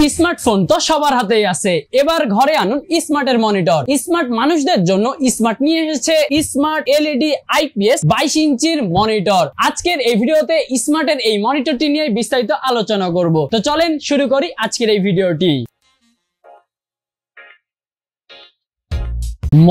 Smartphone তো সবার হাতেই আছে, এবার ঘরে আনুন স্মার্টের মনিটর। স্মার্ট মানুষদের জন্য স্মার্ট নিয়ে এসেছে স্মার্ট এলইডি আইপিএস 22 ইঞ্চির মনিটর। আজকের এই ভিডিওতে স্মার্টের এই মনিটরটি নিয়ে বিস্তারিত আলোচনা করব। তো চলেন শুরু করি আজকের এই ভিডিওটি।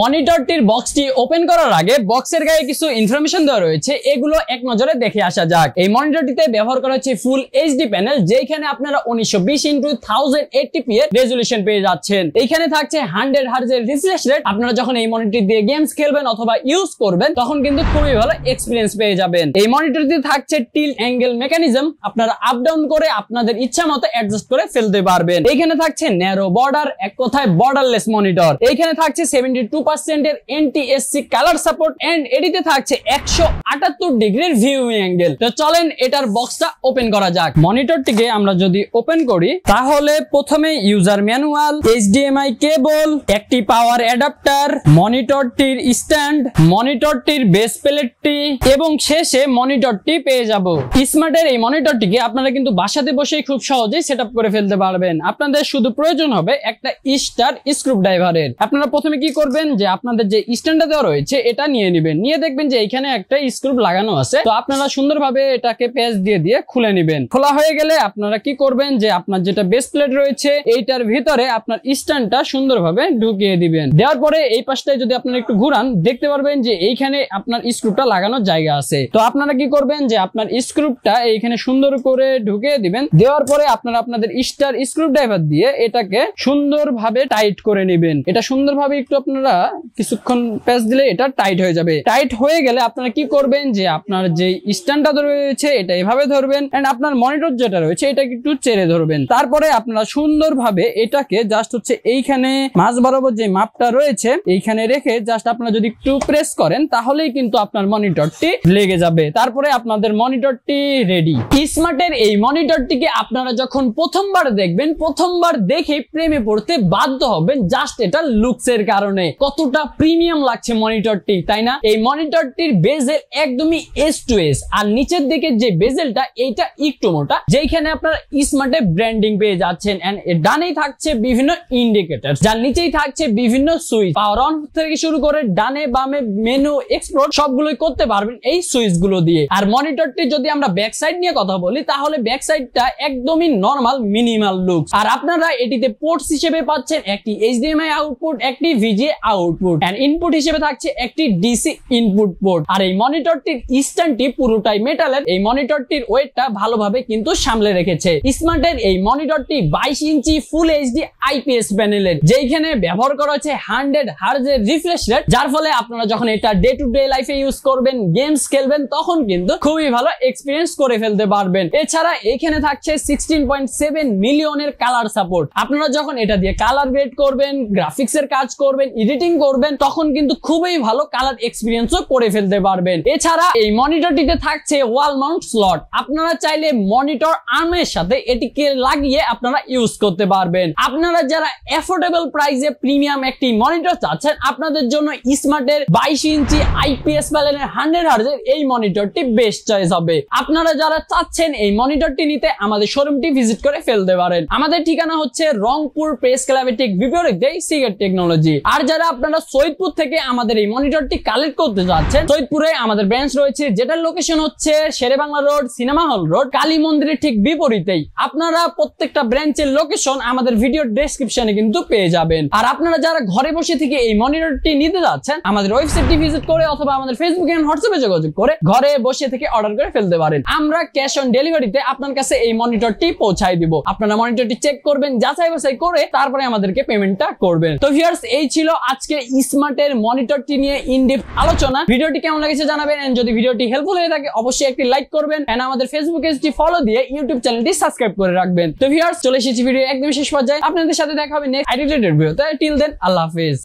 মনিটরটির বক্সটি ওপেন করার আগে বক্সের গায়ে কিছু ইনফরমেশন দেওয়া রয়েছে, এগুলো এক নজরে দেখে আসা যাক। এই মনিটরটিতে ব্যবহার করা হচ্ছে ফুল এইচডি প্যানেল, যেখানে আপনারা 1920x1080p এর রেজোলিউশন পেয়ে যাচ্ছেন। এখানে থাকছে 100 হার্জ-এর রিফ্রেশ রেট। আপনারা যখন এই মনিটর দিয়ে গেমস খেলবেন অথবা ইউজ করবেন তখন কিন্তু খুবই ভালো এক্সপিরিয়েন্স পেয়ে যাবেন। এই মনিটরটিতে থাকছে টিল্ট অ্যাঙ্গেল মেকানিজম, আপনারা আপ ডাউন করে আপনাদের ইচ্ছা মতো অ্যাডজাস্ট করে ফেলতে পারবেন। এখানে থাকছে ন্যারো বর্ডার, এক কথায় বর্ডারলেস মনিটর। এখানে থাকছে 72% এর NTSC কালার সাপোর্ট এন্ড এটিতে থাকছে 178 ডিগ্রির ভিউইং অ্যাঙ্গেল। তো চলেন এটার বক্সটা ওপেন করা যাক। মনিটরটিকে আমরা যদি ওপেন করি তাহলে প্রথমে ইউজার ম্যানুয়াল, HDMI কেবল, একটি পাওয়ার অ্যাডাপ্টার, মনিটরটির স্ট্যান্ড, মনিটরটির বেস প্লেটটি এবং শেষে মনিটরটি পেয়ে যাব। স্মার্টের এই মনিটরটিকে আপনারা কিন্তু বাসাতে বসেই খুব সহজেই সেটআপ করে ফেলতে পারবেন। আপনাদের শুধু প্রয়োজন হবে একটা স্টার স্ক্রু ড্রাইভারের। আপনারা প্রথমে কি করবেন যে আপনাদের যে স্ট্যান্ডটা দেওয়া রয়েছে এটা নিয়ে নেবেন, নিয়ে দেখবেন যে এখানে একটা স্ক্রু লাগানো আছে। তো আপনারা সুন্দরভাবে এটাকে পেঁচ দিয়ে খুলে নেবেন। খোলা হয়ে গেলে আপনারা কি করবেন যে আপনার যেটা বেস প্লেট রয়েছে এইটার ভিতরে আপনার স্ট্যান্ডটা সুন্দরভাবে ঢুকিয়ে দিবেন। দেওয়ার পরে এই পাশটায় যদি আপনারা একটু ঘুরান দেখতে পারবেন যে এইখানে আপনার স্ক্রুটা লাগানোর জায়গা আছে। তো আপনারা কি করবেন যে আপনার স্ক্রুটা এইখানে সুন্দর করে ঢুকিয়ে দিবেন। দেওয়ার পরে আপনারা আপনাদের স্টার স্ক্রু ড্রাইভার দিয়ে এটাকে সুন্দরভাবে টাইট করে নেবেন। এটা সুন্দরভাবে একটু আপনারা কিছুক্ষণ প্রেস দিলে এটা টাইট হয়ে যাবে। টাইট হয়ে গেলে আপনারা কি করবেন যে আপনার যে স্ট্যান্ডটা রয়েছে এটা এভাবে ধরবেন এন্ড আপনার মনিটর যেটা রয়েছে এটাকে একটু চেড়ে ধরবেন। তারপরে আপনারা সুন্দরভাবে এটাকে জাস্ট হচ্ছে এইখানে মাঝ বরাবর যে মাপটা রয়েছে এইখানে রেখে জাস্ট আপনারা যদি একটু প্রেস করেন তাহলেই কিন্তু আপনার মনিটরটি লেগে যাবে। তারপরে আপনাদের মনিটরটি রেডি। স্মার্টের এই মনিটরটিকে আপনারা যখন প্রথমবার দেখবেন, প্রথমবার দেখে প্রেমে পড়তে বাধ্য হবেন জাস্ট এটা লুকসের কারণে। কতটা প্রিমিয়াম লাগছে মনিটরটি, তাই না? এই মনিটরটির বেজেল একদমই এস টু এস, আর নিচের দিকে যে বেজেলটা এইটা একটু মোটা, যেখানে আপনারা স্মার্টের ব্র্যান্ডিং পেয়ে যাচ্ছেন। এন্ড ডানেই থাকছে বিভিন্ন ইন্ডিকেটর, যার নিচেই থাকছে বিভিন্ন সুইচ। পাওয়ার অন থেকে শুরু করে ডানে বামে মেনু এক্সপ্লোর সবগুলোই করতে পারবেন এই সুইচ গুলো দিয়ে। আর মনিটরটি যদি আমরা ব্যাক সাইড নিয়ে কথা বলি তাহলে ব্যাক সাইডটা একদমই নরমাল মিনিমাল লুক। আর আপনারা এটিতে পোর্টস হিসেবে পাচ্ছেন একটি HDMI আউটপুট, একটি VGA আউটপুট এন্ড ইনপুট হিসেবে থাকছে একটি ডিসি ইনপুট পোর্ট। আর এই মনিটরটির স্ট্যান্ডটি পুরোটাই মেটালের। এই মনিটরটির ওয়েটটা ভালোভাবে কিন্তু সামলে রেখেছে। স্মার্টের এই মনিটরটি 22 ইঞ্চি ফুল এইচডি আইপিএস প্যানেলের, যেখানে ব্যবহার করা হচ্ছে 100 হার্জ-এর রিফ্রেশ রেট, যার ফলে আপনারা যখন এটা ডে টু ডে লাইফে ইউজ করবেন, গেমস খেলবেন তখন কিন্তু খুবই ভালো এক্সপিরিয়েন্স করে ফেলতে পারবেন। এছাড়া এখানে থাকছে 16.7 মিলিয়নের কালার সাপোর্ট। আপনারা যখন এটা দিয়ে কালার গ্রেড করবেন, গ্রাফিক্স এর কাজ করবেন, এডিটিং করবেন তখন কিন্তু খুবই ভালো কালার এক্সপিরিয়েন্সও করে ফেলতে পারবেন। এছাড়া এই মনিটরটিতে থাকছে ওয়াল মাউন্ট স্লট। আপনারা চাইলে মনিটর আর্মের সাথে এটিকে লাগিয়ে আপনারা ইউজ করতে পারবেন। আপনারা যারা অ্যাফোর্ডেবল প্রাইসে প্রিমিয়াম একটি মনিটর চাচ্ছেন, আপনাদের জন্য স্মার্টের 22 ইঞ্চি আইপিএস প্যানেলের 100 হার্জ-এর এই মনিটরটি বেস্ট চয়েস হবে। আপনারা যারা চাচ্ছেন এই মনিটরটি নিতে আমাদের শোরুমটি ভিজিট করে ফেলতে পারেন। আমাদের ঠিকানা হচ্ছে রংপুর প্রেস ক্লাবের ঠিক বিপরীতে সিগারেট টেকনোলজি। আর যারা আপনারা সৈয়দপুর থেকে আমাদের এই মনিটরটি কালেক্ট করতে যাচ্ছেন, সৈয়দপুরে আমাদের ব্রাঞ্চ রয়েছে, যেটার লোকেশন হচ্ছে Sherebangla road, cinema hall road, Kali মন্দিরের ঠিক বিপরীতেই। আপনারা প্রত্যেকটা ব্রাঞ্চের লোকেশন আমাদের ভিডিও ডেসক্রিপশনে কিন্তু পেয়ে যাবেন। আর আপনারা যারা ঘরে বসে থেকে এই মনিটরটি নিতে যাচ্ছেন, আমাদের ওয়েবসাইটটি ভিজিট করে অথবা আমাদের ফেসবুক এন্ড হোয়াটসঅ্যাপে যোগাযোগ করে ঘরে বসে থেকে অর্ডার করে ফেলতে পারেন। আমরা ক্যাশ অন ডেলিভারিতে আপনার কাছে এই মনিটরটি পৌঁছায় দিব। আপনারা মনিটরটি চেক করবেন, যাচাই বাছাই করে তারপরে আমাদেরকে পেমেন্টটা করবেন। তো ভিউয়ার্স, এই ছিল আজকে স্মার্টের মনিটরটি নিয়ে ইনডেপথ আলোচনা। ভিডিওটি কেমন লেগেছে জানাবেন, এন্ড যদি ভিডিওটি হেল্পফুল হয়ে থাকে অবশ্যই একটি লাইক করবেন এন্ড আমাদের ফেসবুক পেজটি ফলো দিয়ে ইউটিউব চ্যানেলটি সাবস্ক্রাইব করে রাখবেন। তো ভিউয়ার্স, চলে এসেছি ভিডিও একদম শেষ পর্যায়ে। আপনাদের সাথে দেখা হবে নেক্সট আইডি রিলেটেড ভিডিওতে। টিল দেন, আল্লাহ হাফেজ।